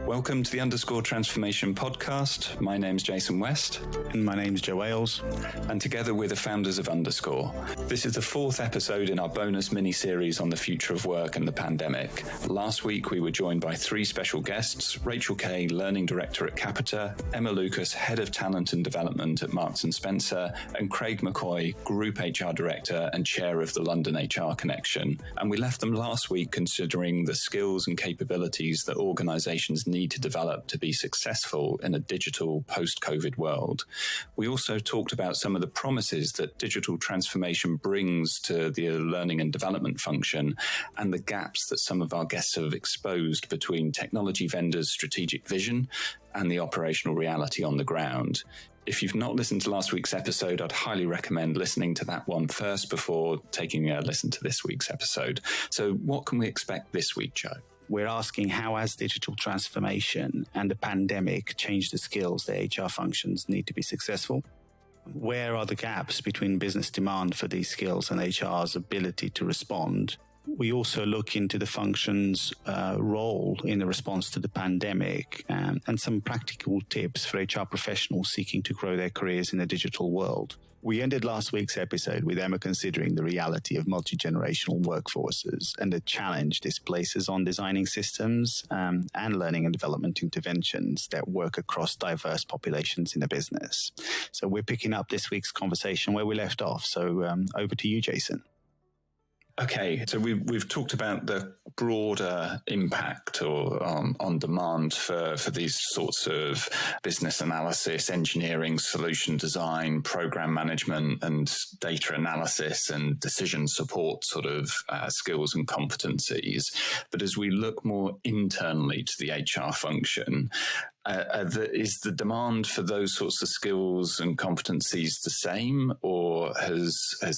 Welcome to the Underscore Transformation podcast. My name's Jason West. And my name's Joe Ailes. And together we're the founders of Underscore. This is the fourth episode in our bonus mini-series on the future of work and the pandemic. Last week we were joined by three special guests: Rachel Kay, Learning Director at Capita; Emma Lucas, Head of Talent and Development at Marks & Spencer; and Craig McCoy, Group HR Director and Chair of the London HR Connection. And we left them last week considering the skills and capabilities that organisations need to develop to be successful in a digital post-COVID world. We also talked about some of the promises that digital transformation brings to the learning and development function and the gaps that some of our guests have exposed between technology vendors' strategic vision and the operational reality on the ground. If you've not listened to last week's episode, I'd highly recommend listening to that one first before taking a listen to this week's episode. So what can we expect this week, Joe? We're asking, how has digital transformation and the pandemic changed the skills that HR functions need to be successful? Where are the gaps between business demand for these skills and HR's ability to respond? We also look into the function's role in the response to the pandemic and some practical tips for HR professionals seeking to grow their careers in a digital world. We ended last week's episode with Emma considering the reality of multi-generational workforces and the challenge this places on designing systems and learning and development interventions that work across diverse populations in a business. So we're picking up this week's conversation where we left off. So over to you, Jason. Okay, so we've talked about the broader impact or on demand for these sorts of business analysis, engineering, solution design, program management, and data analysis and decision support sort of skills and competencies. But as we look more internally to the HR function, is the demand for those sorts of skills and competencies the same, or has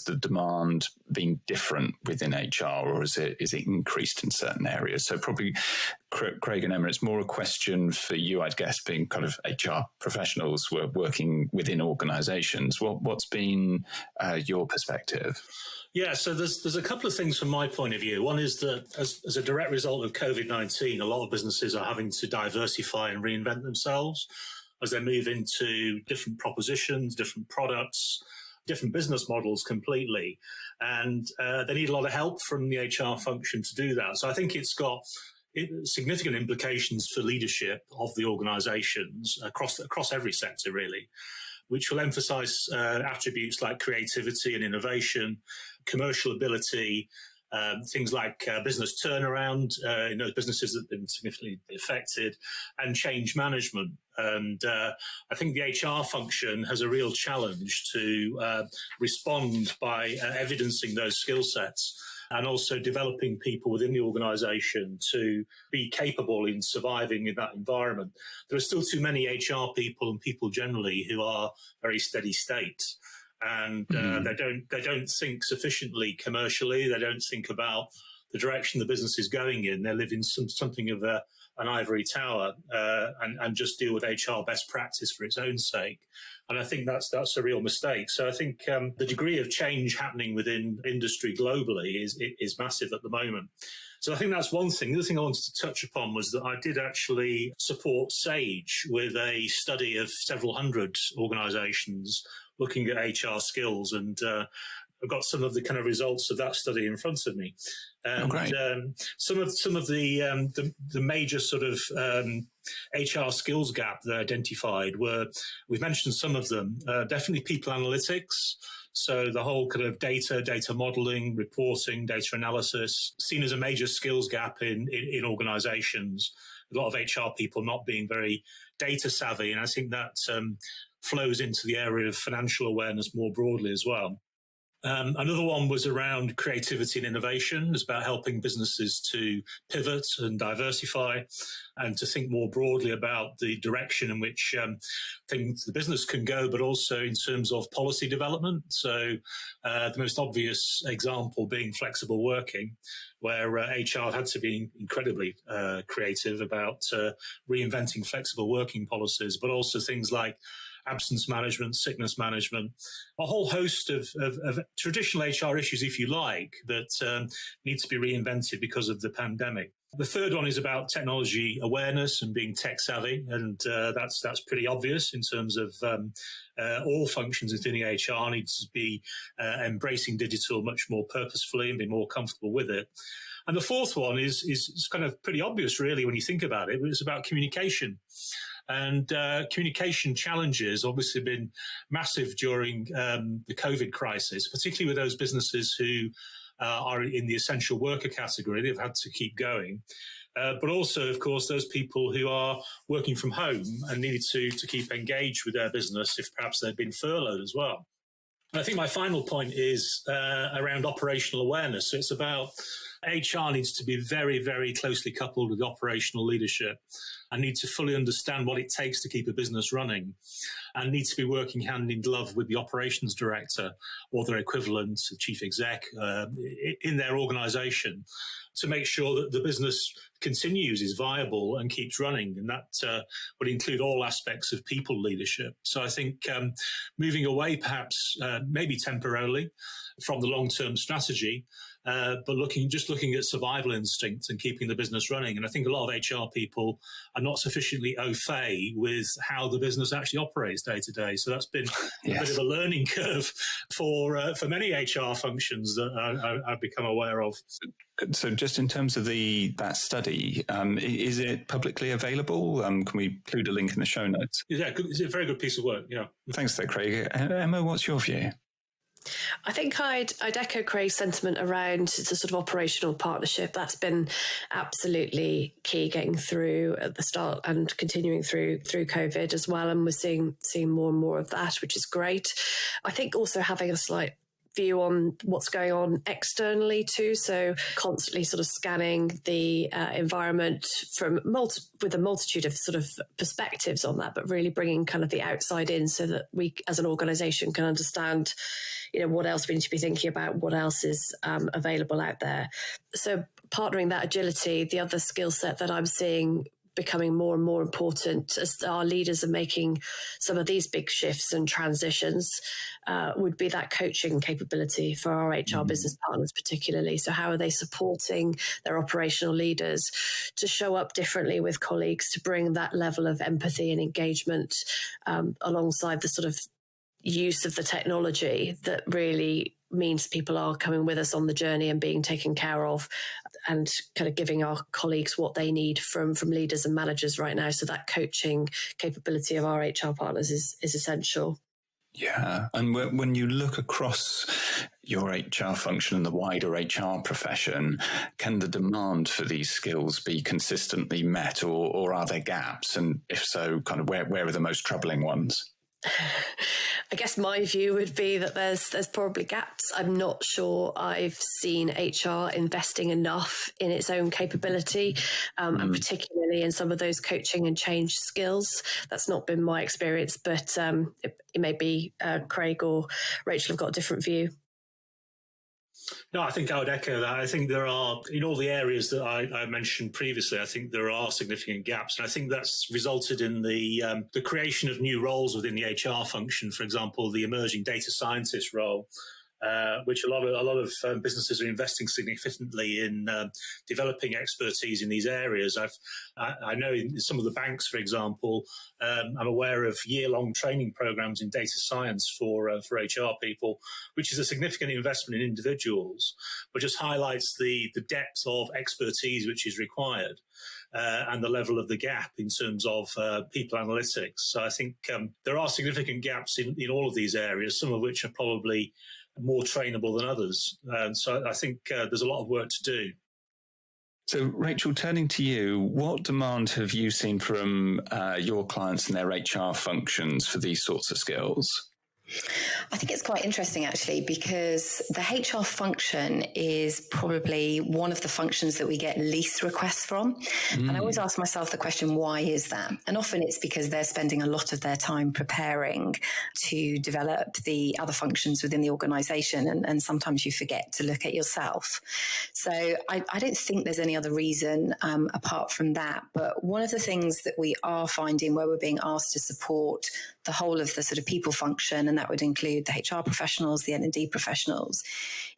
the demand been different within HR, or is it increased in certain areas? So probably, Craig and Emma, it's more a question for you, I'd guess, being kind of HR professionals who are working within organisations. What's been your perspective? Yeah, so there's a couple of things from my point of view. One is that as a direct result of COVID-19, a lot of businesses are having to diversify and reinvent themselves as they move into different propositions, different products, different business models completely. And they need a lot of help from the HR function to do that. So I think it's got significant implications for leadership of the organizations across every sector, really, which will emphasize attributes like creativity and innovation, commercial ability, things like business turnaround in those businesses that have been significantly affected, and change management. And I think the HR function has a real challenge to respond by evidencing those skill sets and also developing people within the organization to be capable in surviving in that environment. There are still too many HR people and people generally who are very steady state. And they don't think sufficiently commercially. They don't think about the direction the business is going in. They live in something of an ivory tower and just deal with HR best practice for its own sake. And I think that's a real mistake. So I think the degree of change happening within industry globally is massive at the moment. So I think that's one thing. The other thing I wanted to touch upon was that I did actually support SAGE with a study of several hundred organizations looking at HR skills, and I've got some of the kind of results of that study in front of me. And some of the major sort of HR skills gap that I identified we've mentioned some of them, definitely people analytics. So the whole kind of data modeling, reporting, data analysis, seen as a major skills gap in organizations. A lot of HR people not being very data savvy. And I think that flows into the area of financial awareness more broadly as well. Another one was around creativity and innovation. It's about helping businesses to pivot and diversify and to think more broadly about the direction in which things the business can go, but also in terms of policy development. So the most obvious example being flexible working, where HR had to be incredibly creative about reinventing flexible working policies, but also things like absence management, sickness management, a whole host of traditional HR issues, if you like, that need to be reinvented because of the pandemic. The third one is about technology awareness and being tech savvy, and that's pretty obvious in terms of all functions within HR need to be embracing digital much more purposefully and be more comfortable with it. And the fourth one is kind of pretty obvious, really, when you think about it. It's about communication. And communication challenges obviously been massive during the COVID crisis, particularly with those businesses who are in the essential worker category. They've had to keep going. But also, of course, those people who are working from home and needed to keep engaged with their business if perhaps they've been furloughed as well. And I think my final point is around operational awareness. So it's about HR needs to be very, very closely coupled with operational leadership and need to fully understand what it takes to keep a business running and need to be working hand in glove with the operations director or their equivalent, chief exec, in their organization to make sure that the business continues, is viable and keeps running. And that would include all aspects of people leadership. So I think moving away perhaps maybe temporarily from the long-term strategy, but looking at survival instincts and keeping the business running. And I think a lot of HR people are not sufficiently au fait with how the business actually operates day to day. So that's been a bit of a learning curve for many HR functions that I've become aware of. So just in terms of that study, is it publicly available? Can we include a link in the show notes? Yeah, it's a very good piece of work, yeah. Thanks there, Craig. Emma, what's your view? I think I'd echo Craig's sentiment around the sort of operational partnership. That's been absolutely key getting through at the start and continuing through COVID as well. And we're seeing more and more of that, which is great. I think also having a slight view on what's going on externally too. So constantly sort of scanning the environment with a multitude of sort of perspectives on that, but really bringing kind of the outside in so that we as an organisation can understand, what else we need to be thinking about, what else is available out there. So partnering that agility, the other skill set that I'm seeing becoming more and more important as our leaders are making some of these big shifts and transitions would be that coaching capability for our HR business partners particularly. So how are they supporting their operational leaders to show up differently with colleagues, to bring that level of empathy and engagement alongside the sort of use of the technology that really means people are coming with us on the journey and being taken care of and kind of giving our colleagues what they need from leaders and managers right now. So that coaching capability of our HR partners is essential. Yeah. And when you look across your HR function and the wider HR profession, can the demand for these skills be consistently met or are there gaps? And if so, kind of where are the most troubling ones? I guess my view would be that there's probably gaps. I'm not sure I've seen HR investing enough in its own capability, and particularly in some of those coaching and change skills. That's not been my experience, but it may be Craig or Rachel have got a different view. No, I think I would echo that. I think there are, in all the areas that I mentioned previously, I think there are significant gaps. And I think that's resulted in the creation of new roles within the HR function. For example, the emerging data scientist role, which a lot of businesses are investing significantly in developing expertise in these areas. I know in some of the banks, for example, I'm aware of year-long training programs in data science for HR people, which is a significant investment in individuals, but just highlights the depth of expertise which is required. And the level of the gap in terms of people analytics. So I think there are significant gaps in all of these areas, some of which are probably more trainable than others. So I think there's a lot of work to do. So, Rachel, turning to you, what demand have you seen from your clients and their HR functions for these sorts of skills? I think it's quite interesting, actually, because the HR function is probably one of the functions that we get least requests from. And I always ask myself the question, why is that? And often it's because they're spending a lot of their time preparing to develop the other functions within the organisation. And sometimes you forget to look at yourself. So I don't think there's any other reason apart from that. But one of the things that we are finding where we're being asked to support the whole of the sort of people function and that would include the HR professionals, the L&D professionals,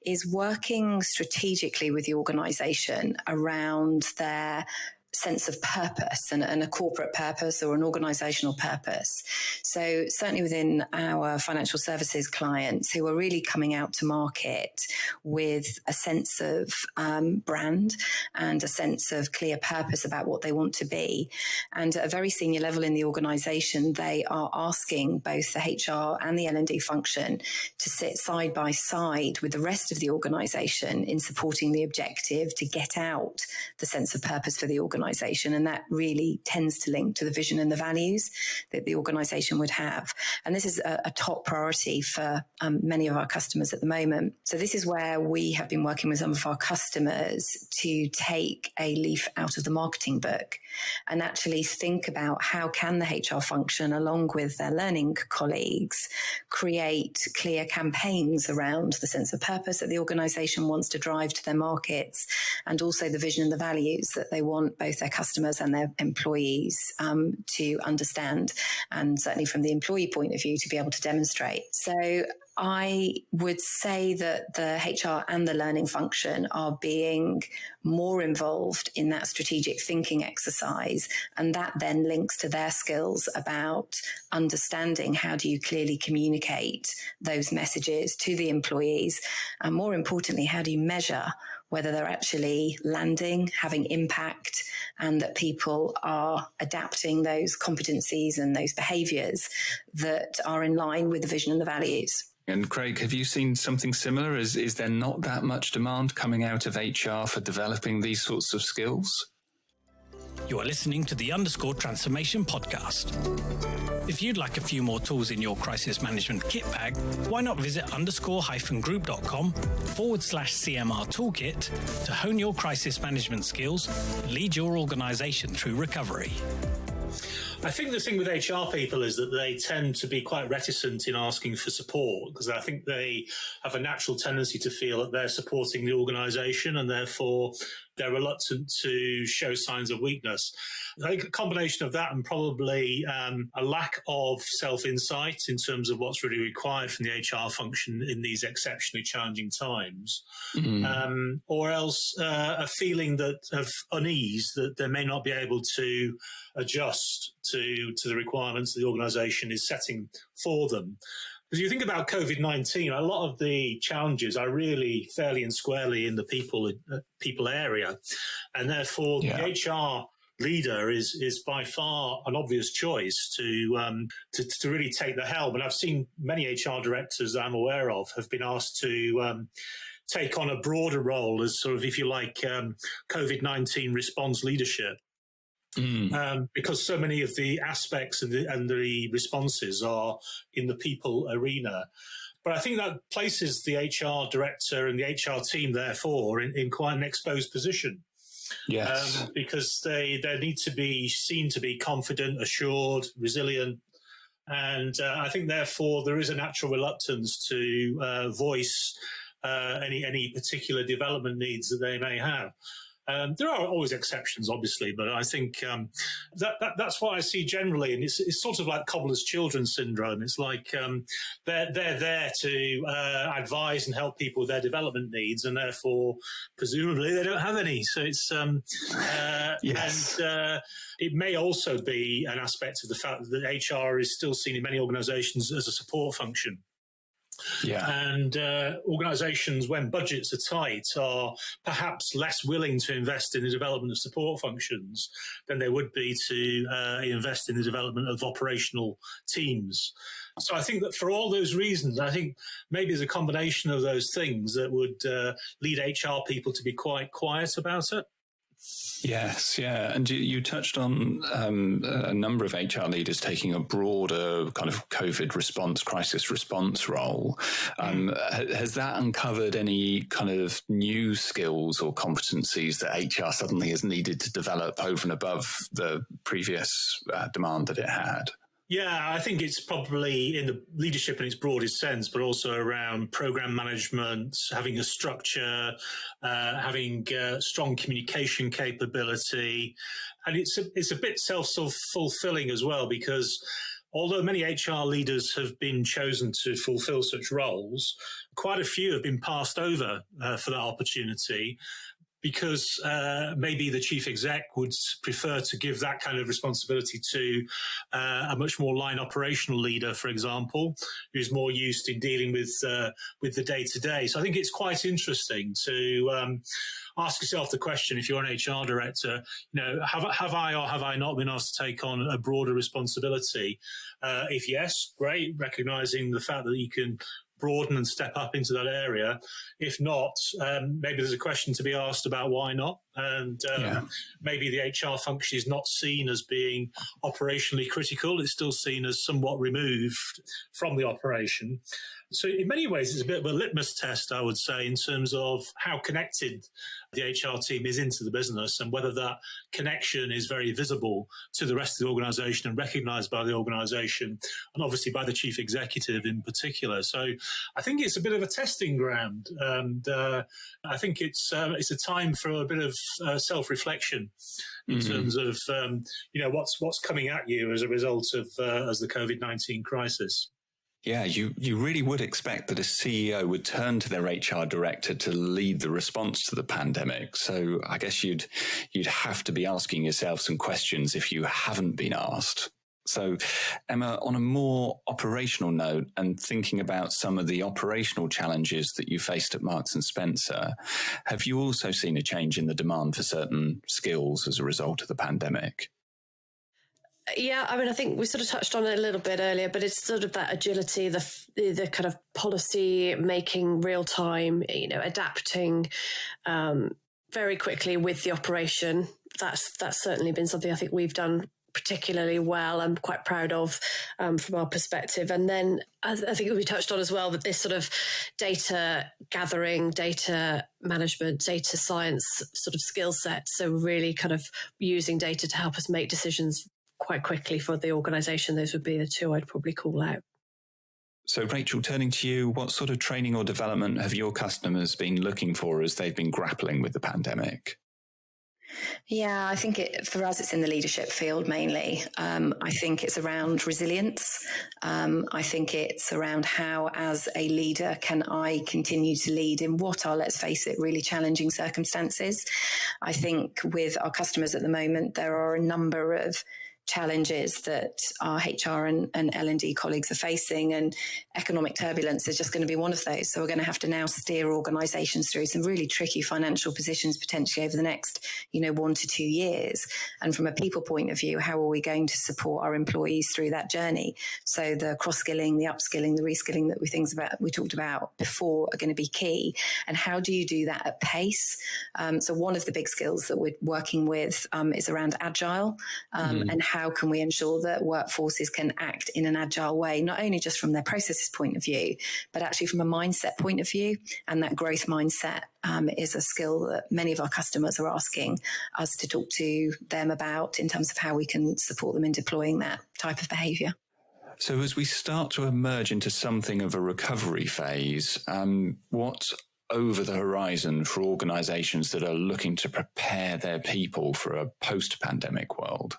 is working strategically with the organisation around their sense of purpose and a corporate purpose or an organizational purpose. So certainly within our financial services clients who are really coming out to market with a sense of brand and a sense of clear purpose about what they want to be. And at a very senior level in the organization, they are asking both the HR and the L&D function to sit side by side with the rest of the organization in supporting the objective to get out the sense of purpose for the organization. And that really tends to link to the vision and the values that the organization would have. And this is a top priority for many of our customers at the moment. So this is where we have been working with some of our customers to take a leaf out of the marketing book and actually think about how can the HR function, along with their learning colleagues, create clear campaigns around the sense of purpose that the organization wants to drive to their markets, and also the vision and the values that they want both their customers and their employees to understand, and certainly from the employee point of view to be able to demonstrate. So I would say that the HR and the learning function are being more involved in that strategic thinking exercise, and that then links to their skills about understanding how do you clearly communicate those messages to the employees, and more importantly, how do you measure whether they're actually landing, having impact, and that people are adapting those competencies and those behaviours that are in line with the vision and the values. And Craig, have you seen something similar? Is there not that much demand coming out of HR for developing these sorts of skills? You are listening to the Underscore Transformation Podcast. If you'd like a few more tools in your crisis management kit bag, why not visit underscore-group.com/CMR toolkit to hone your crisis management skills, lead your organization through recovery. I think the thing with HR people is that they tend to be quite reticent in asking for support, because I think they have a natural tendency to feel that they're supporting the organisation and therefore they're reluctant to show signs of weakness. I think a combination of that and probably a lack of self-insight in terms of what's really required from the HR function in these exceptionally challenging times, or else a feeling of unease that they may not be able to adjust to the requirements the organisation is setting for them. Because you think about COVID-19, a lot of the challenges are really fairly and squarely in the people area, and therefore the HR leader is by far an obvious choice to really take the helm. And I've seen many HR directors that I'm aware of have been asked to take on a broader role as sort of, if you like, COVID-19 response leadership. Because so many of the aspects and the responses are in the people arena. But I think that places the HR director and the HR team, therefore, in quite an exposed position. Yes. Because they need to be seen to be confident, assured, resilient. And I think, therefore, there is a natural reluctance to voice any particular development needs that they may have. There are always exceptions, obviously, but I think that's what I see generally, and it's sort of like cobbler's children syndrome. It's like they're there to advise and help people with their development needs, and therefore, presumably, they don't have any. So it's yes. And it may also be an aspect of the fact that HR is still seen in many organisations as a support function. Yeah. And organisations, when budgets are tight, are perhaps less willing to invest in the development of support functions than they would be to invest in the development of operational teams. So I think that for all those reasons, I think maybe there's a combination of those things that would lead HR people to be quite quiet about it. Yes, yeah. And you touched on a number of HR leaders taking a broader kind of COVID response, crisis response role. Has that uncovered any kind of new skills or competencies that HR suddenly has needed to develop over and above the previous demand that it had? Yeah, I think it's probably in the leadership in its broadest sense, but also around program management, having a structure, having strong communication capability. And it's a bit self-fulfilling as well, because although many HR leaders have been chosen to fulfill such roles, quite a few have been passed over for that opportunity, because maybe the chief exec would prefer to give that kind of responsibility to a much more line operational leader, for example, who's more used in dealing with the day-to-day. So I think it's quite interesting to ask yourself the question, if you're an HR director, have I or have I not been asked to take on a broader responsibility? If yes, great, recognizing the fact that you can broaden and step up into that area. If not, maybe there's a question to be asked about why not. And maybe the HR function is not seen as being operationally critical. It's still seen as somewhat removed from the operation. So in many ways, it's a bit of a litmus test, I would say, in terms of how connected the HR team is into the business and whether that connection is very visible to the rest of the organisation and recognised by the organisation, and obviously by the chief executive in particular. So I think it's a bit of a testing ground, and I think it's a time for a bit of self-reflection in terms of what's coming at you as a result of as the COVID-19 crisis. Yeah, you really would expect that a CEO would turn to their HR director to lead the response to the pandemic. So I guess you'd have to be asking yourself some questions if you haven't been asked. So, Emma, on a more operational note and thinking about some of the operational challenges that you faced at Marks & Spencer, have you also seen a change in the demand for certain skills as a result of the pandemic? Yeah, I mean, I think we sort of touched on it a little bit earlier, but it's sort of that agility, the kind of policy making real time, adapting very quickly with the operation. That's certainly been something I think we've done particularly well. I'm quite proud of from our perspective. And then I think we touched on as well that this sort of data gathering, data management, data science sort of skill set. So really kind of using data to help us make decisions quite quickly for the organisation. Those would be the two I'd probably call out. So Rachel, turning to you, what sort of training or development have your customers been looking for as they've been grappling with the pandemic? Yeah, I think for us, it's in the leadership field mainly. I think it's around resilience. I think it's around how, as a leader, can I continue to lead in what are, let's face it, really challenging circumstances. I think with our customers at the moment, there are a number of challenges that our HR and L&D colleagues are facing, and economic turbulence is just going to be one of those. So we're going to have to now steer organisations through some really tricky financial positions potentially over the next, 1 to 2 years. And from a people point of view, how are we going to support our employees through that journey? So the cross-skilling, the upskilling, the reskilling that we talked about before are going to be key. And how do you do that at pace? So one of the big skills that we're working with is around agile, and how can we ensure that workforces can act in an agile way, not only just from their processes point of view, but actually from a mindset point of view. And that growth mindset is a skill that many of our customers are asking us to talk to them about in terms of how we can support them in deploying that type of behaviour. So as we start to emerge into something of a recovery phase, what's over the horizon for organisations that are looking to prepare their people for a post-pandemic world?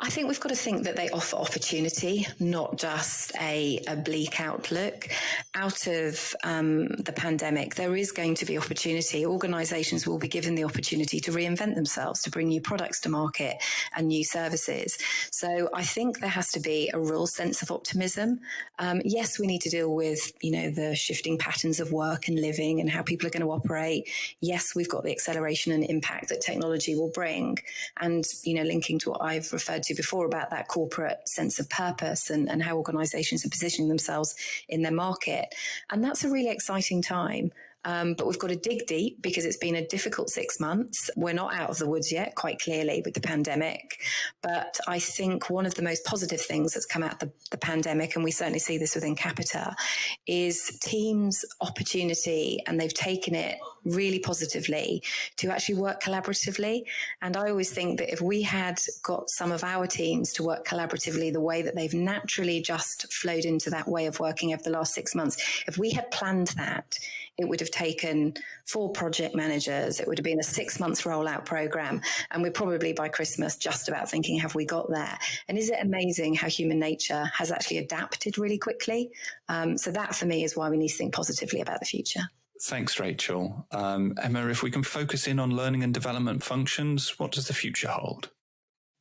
I think we've got to think that they offer opportunity, not just a bleak outlook. Out of the pandemic, there is going to be opportunity. Organisations will be given the opportunity to reinvent themselves, to bring new products to market and new services. So I think there has to be a real sense of optimism. Yes, we need to deal with, the shifting patterns of work and living and how people are going to operate. Yes, we've got the acceleration and impact that technology will bring. And, linking to what I've referred to before about that corporate sense of purpose and how organisations are positioning themselves in their market. And that's a really exciting time. But we've got to dig deep because it's been a difficult 6 months. We're not out of the woods yet, quite clearly, with the pandemic. But I think one of the most positive things that's come out of the pandemic, and we certainly see this within Capita, is teams' opportunity, and they've taken it really positively to actually work collaboratively. And I always think that if we had got some of our teams to work collaboratively the way that they've naturally just flowed into that way of working over the last 6 months, if we had planned that it would have taken 4 project managers. It would have been a 6-month rollout program. And we're probably by Christmas just about thinking, have we got there? And is it amazing how human nature has actually adapted really quickly? So that for me is why we need to think positively about the future. Thanks, Rachel. Emma, if we can focus in on learning and development functions, what does the future hold?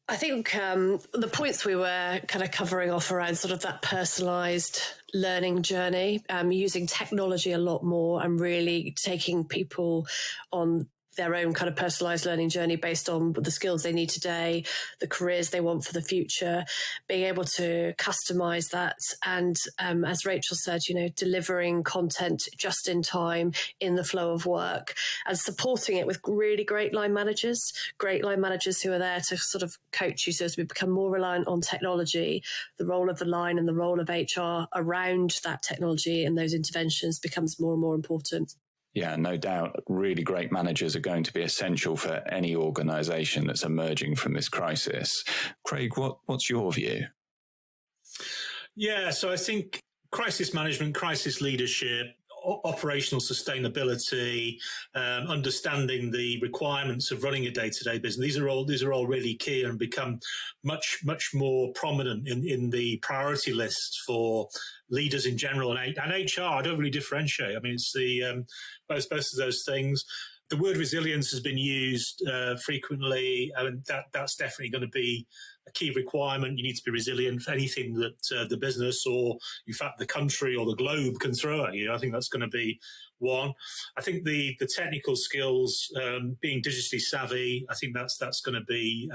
I think the points we were kind of covering off around sort of that personalised learning journey, using technology a lot more and really taking people on their own kind of personalised learning journey based on the skills they need today, the careers they want for the future, being able to customise that. And as Rachel said, delivering content just in time in the flow of work and supporting it with really great line managers who are there to sort of coach you. So as we become more reliant on technology, the role of the line and the role of HR around that technology and those interventions becomes more and more important. Yeah, no doubt. Really great managers are going to be essential for any organisation that's emerging from this crisis. Craig, what's your view? Yeah, so I think crisis management, crisis leadership, operational sustainability, understanding the requirements of running a day-to-day business. These are all really key and become much more prominent in the priority list for leaders in general and HR. I don't really differentiate. I mean, it's the both of those things. The word resilience has been used frequently, and that's definitely going to be a key requirement. You need to be resilient for anything that the business or, in fact, the country or the globe can throw at you. I think that's going to be one. I think the technical skills, being digitally savvy, I think that's going to be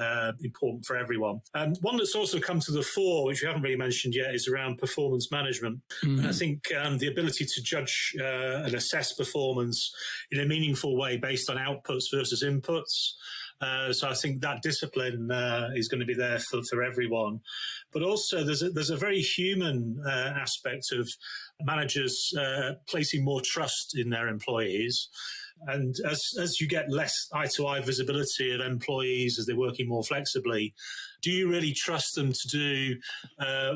important for everyone. One that's also come to the fore, which we haven't really mentioned yet, is around performance management. Mm-hmm. And I think the ability to judge and assess performance in a meaningful way based on outputs versus inputs. So I think that discipline is going to be there for everyone. But also there's a very human aspect of managers placing more trust in their employees. And as you get less eye-to-eye visibility of employees as they're working more flexibly, do you really trust them to do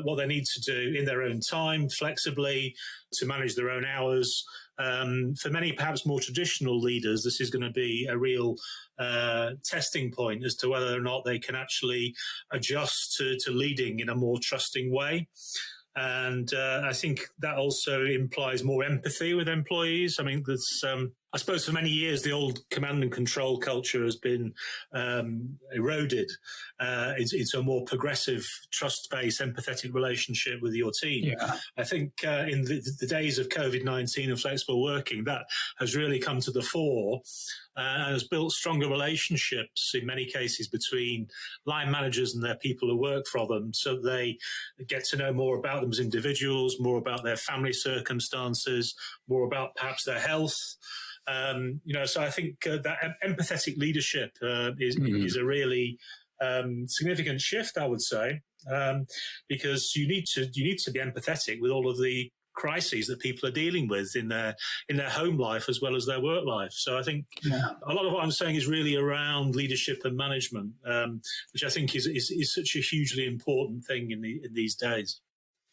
what they need to do in their own time, flexibly, to manage their own hours? For many, perhaps more traditional leaders, this is going to be a real testing point as to whether or not they can actually adjust to leading in a more trusting way. And I think that also implies more empathy with employees. I mean, there's, I suppose for many years, the old command and control culture has been eroded into a more progressive, trust-based, empathetic relationship with your team. Yeah. I think in the days of COVID-19 and flexible working, that has really come to the fore and has built stronger relationships in many cases between line managers and their people who work for them, so they get to know more about them as individuals, more about their family circumstances, more about perhaps their health. So I think that empathetic leadership is a really significant shift, I would say, because you need to be empathetic with all of the crises that people are dealing with in their home life as well as their work life. So I think a lot of what I'm saying is really around leadership and management, which I think is such a hugely important thing in these days.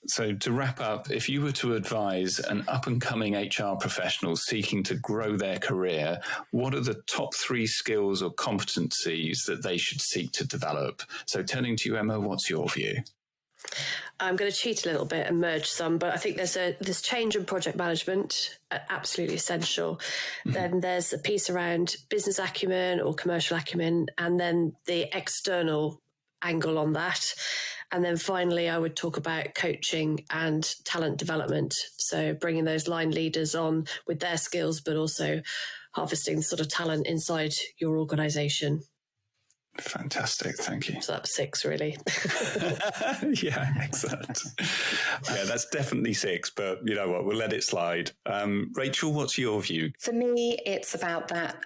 So to wrap up, if you were to advise an up-and-coming HR professional seeking to grow their career, what are the top 3 skills or competencies that they should seek to develop? So turning to you, Emma, what's your view? I'm going to cheat a little bit and merge some, but I think there's change in project management, absolutely essential. Mm-hmm. Then there's a piece around business acumen or commercial acumen, and then the external angle on that. And then finally, I would talk about coaching and talent development. So bringing those line leaders on with their skills, but also harvesting the sort of talent inside your organisation. Fantastic. Thank you. So that's 6, really. Yeah, excellent. Yeah, that's definitely 6, but you know what? We'll let it slide. Rachel, what's your view? For me, it's about that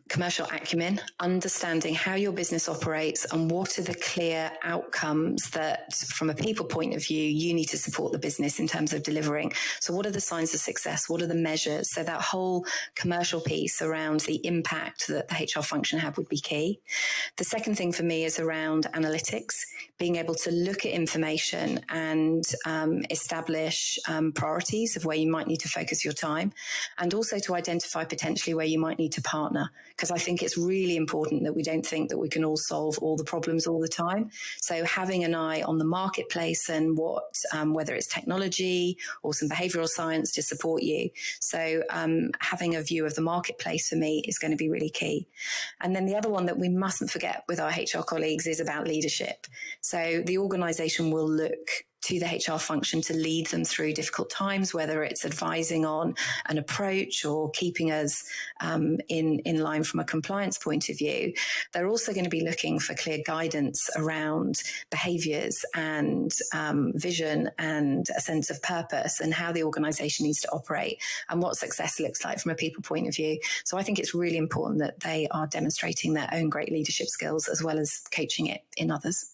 commercial acumen, understanding how your business operates and what are the clear outcomes that, from a people point of view, you need to support the business in terms of delivering. So what are the signs of success? What are the measures? So that whole commercial piece around the impact that the HR function have would be key. The second thing for me is around analytics, being able to look at information and establish priorities of where you might need to focus your time, and also to identify potentially where you might need to partner. Because I think it's really important that we don't think that we can all solve all the problems all the time. So having an eye on the marketplace and what, whether it's technology or some behavioral science to support you. So having a view of the marketplace for me is going to be really key. And then the other one that we mustn't forget with our HR colleagues is about leadership. So the organization will look to the HR function to lead them through difficult times, whether it's advising on an approach or keeping us in line from a compliance point of view. They're also going to be looking for clear guidance around behaviours and vision and a sense of purpose and how the organisation needs to operate and what success looks like from a people point of view. So I think it's really important that they are demonstrating their own great leadership skills as well as coaching it in others.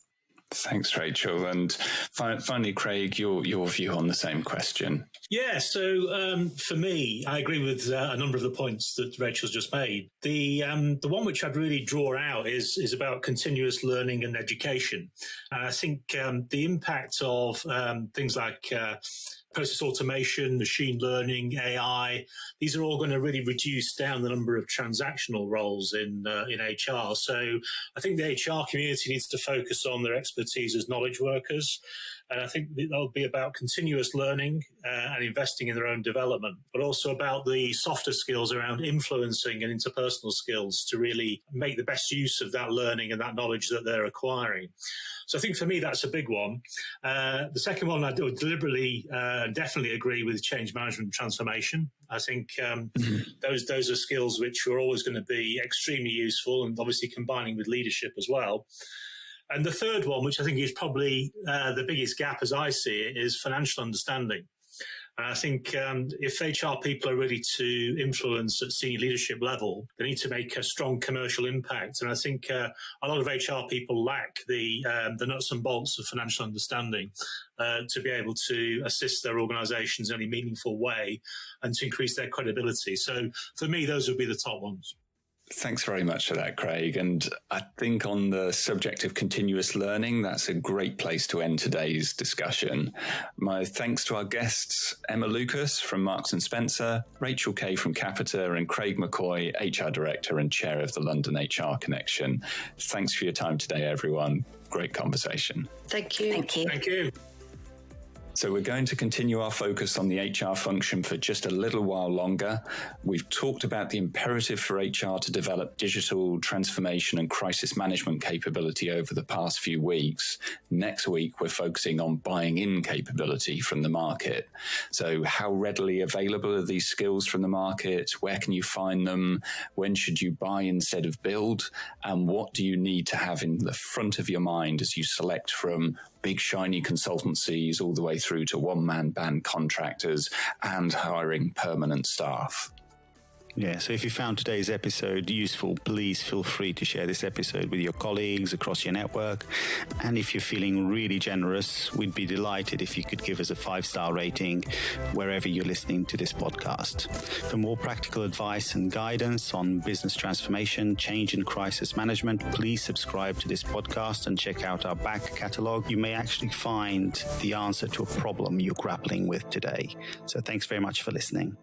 Thanks, Rachel. And finally, Craig, your view on the same question. Yeah, so for me, I agree with a number of the points that Rachel's just made. The one which I'd really draw out is about continuous learning and education. And I think the impact of things like process automation, machine learning, AI, these are all going to really reduce down the number of transactional roles in HR. So I think the HR community needs to focus on their expertise as knowledge workers. And I think that'll be about continuous learning and investing in their own development, but also about the softer skills around influencing and interpersonal skills to really make the best use of that learning and that knowledge that they're acquiring. So I think for me, that's a big one. The second one, I would deliberately definitely agree with change management and transformation. I think those are skills which are always going to be extremely useful, and obviously combining with leadership as well. And the third one, which I think is probably the biggest gap as I see it, is financial understanding. And I think if HR people are ready to influence at senior leadership level, they need to make a strong commercial impact. And I think a lot of HR people lack the nuts and bolts of financial understanding to be able to assist their organizations in any meaningful way and to increase their credibility. So for me, those would be the top ones. Thanks very much for that, Craig. And I think on the subject of continuous learning, that's a great place to end today's discussion. My thanks to our guests, Emma Lucas from Marks & Spencer, Rachel Kay from Capita, and Craig McCoy, HR Director and Chair of the London HR Connection. Thanks for your time today, everyone. Great conversation. Thank you. Thank you. Thank you. So we're going to continue our focus on the HR function for just a little while longer. We've talked about the imperative for HR to develop digital transformation and crisis management capability over the past few weeks. Next week, we're focusing on buying in capability from the market. So how readily available are these skills from the market? Where can you find them? When should you buy instead of build? And what do you need to have in the front of your mind as you select from big shiny consultancies all the way through to one-man band contractors and hiring permanent staff? Yeah, so if you found today's episode useful, please feel free to share this episode with your colleagues across your network. And if you're feeling really generous, we'd be delighted if you could give us a 5-star rating wherever you're listening to this podcast. For more practical advice and guidance on business transformation, change and crisis management, please subscribe to this podcast and check out our back catalogue. You may actually find the answer to a problem you're grappling with today. So thanks very much for listening.